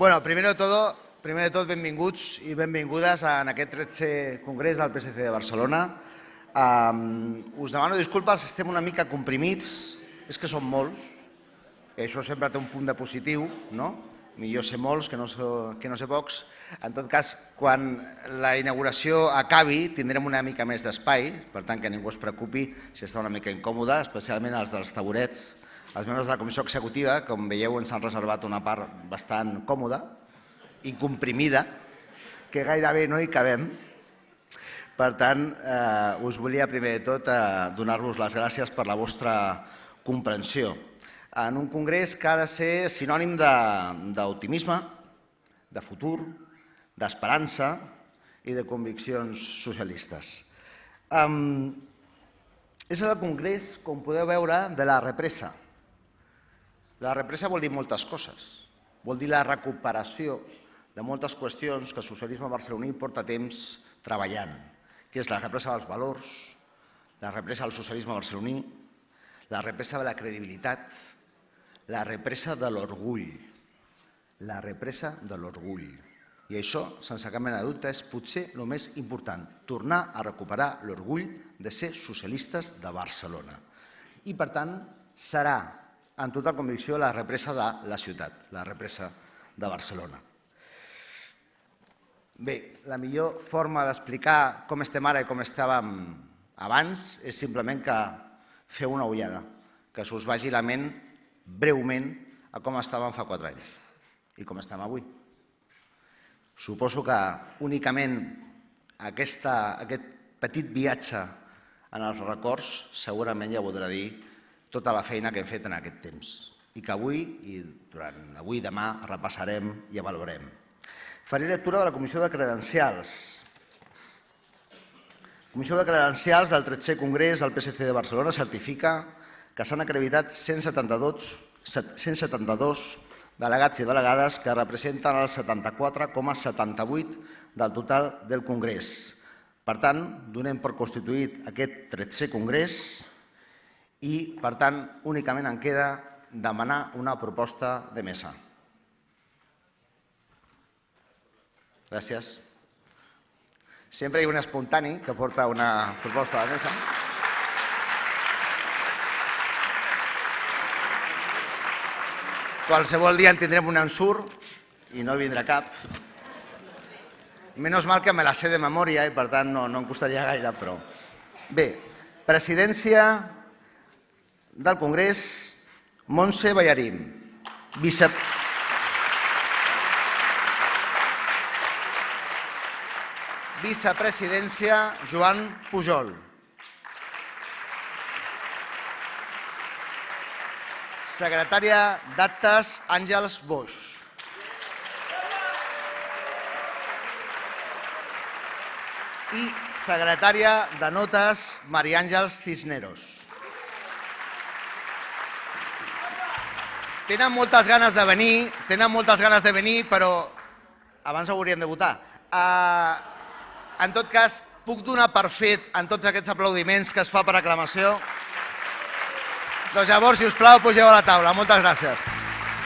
Bueno, primer de tot, benvinguts i benvingudes en aquest 13è Congrés del PSC de Barcelona. Us demano disculpes si estem una mica comprimits, és que som molts, i això sempre té un punt de positiu, no? Millor ser molts que no ser pocs. En tot cas, quan la inauguració acabi, tindrem una mica més d'espai, per tant que ningú es preocupi si està una mica incòmode, especialment els dels taburets. Els membres de la comissió executiva, com veieu, ens han reservat una part bastant còmoda i comprimida, que gairebé no hi cabem. Per tant, us volia primer de tot donar-vos les gràcies per la vostra comprensió. En un congrés que ha de ser sinònim d'optimisme, de futur, d'esperança i de conviccions socialistes. És el congrés, com podeu veure, de la represa. La represa vol dir moltes coses. Vol dir la recuperació de moltes qüestions que el socialisme barceloní porta temps treballant, que és la represa dels valors, la represa del socialisme barceloní, la represa de la credibilitat, la represa de l'orgull. La represa de l'orgull. I això, sense cap mena de dubte, és potser el més important, tornar a recuperar l'orgull de ser socialistes de Barcelona. I, per tant, serà, en tota convicció, la represa de la ciutat, la represa de Barcelona. Bé, la millor forma d'explicar com estem ara i com estàvem abans és simplement que feu una ullada, que us vagi la ment breument a com estàvem fa 4 anys i com estem avui. Suposo que únicament aquest petit viatge en els records segurament ja voldrà dir tota la feina que hem fet en aquest temps i que avui i durant avui i demà repassarem i avaluarem. Faré lectura de la Comissió de Credencials. La Comissió de Credencials del 13è Congrés del PSC de Barcelona certifica que s'han acreditat 172 delegats i delegades que representen el 74,78% del total del Congrés. Per tant, donem per constituït aquest 13è Congrés i, per tant, únicament em queda demanar una proposta de mesa. Gràcies. Sempre hi ha un espontani que porta una proposta de mesa. Qualsevol dia en tindrem un ensurt i no vindrà cap. Menys mal que me la sé de memòria i per tant no em costaria gaire, però... Bé, presidència del Congrés, Montse Ballarín. Vicepresidència, Joan Pujol. Secretària d'Actes, Àngels Boix. I secretària de Notes, Maria Àngels Cisneros. Tenen moltes ganes de venir, però abans hauríem de votar. En tot cas, puc donar per fet en tots aquests aplaudiments que es fa per aclamació? Doncs llavors, si us plau, pugeu a la taula. Moltes gràcies.